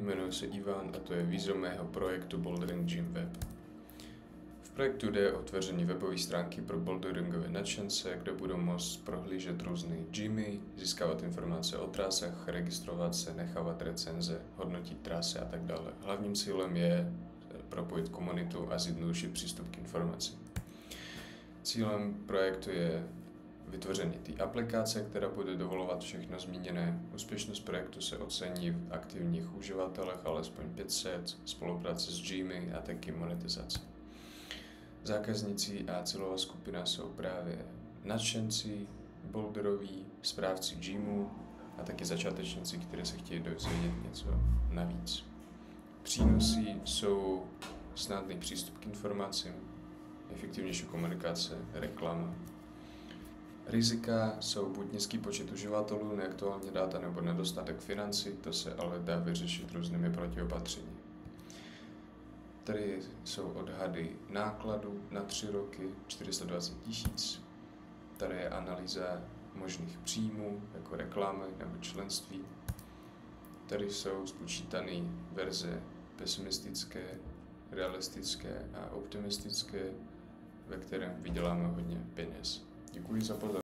Jmenuji se Ivan a to je výzva mého projektu Bouldering Gym Web. V projektu jde o tvoření webové stránky pro boulderingové nadšence, kde budou moct prohlížet různé gymy, získávat informace o trasách, registrovat se, nechávat recenze, hodnotit trasy a tak dále. Hlavním cílem je propojit komunitu a zjednodušit přístup k informacím. Cílem projektu je vytvoření té aplikace, která bude dovolovat všechno zmíněné. Úspěšnost projektu se ocení v aktivních uživatelech alespoň 500, spolupráce s gymy a taky monetizace. Zákazníci a cílová skupina jsou právě nadšenci, boulderoví, správci gymu a taky začátečníci, kteří se chtějí dozvědět něco navíc. Přínosy jsou snadný přístup k informacím, efektivnější komunikace, reklama. Rizika jsou buď nízký počet uživatelů, neaktuální data nebo nedostatek financí, to se ale dá vyřešit různými protiopatření. Tady jsou odhady nákladů na 3 roky 420 000. Tady je analýza možných příjmů, jako reklamy nebo členství. Tady jsou spočítané verze pesimistické, realistické a optimistické, ve kterém vyděláme hodně peněz. Děkuji za pozornost.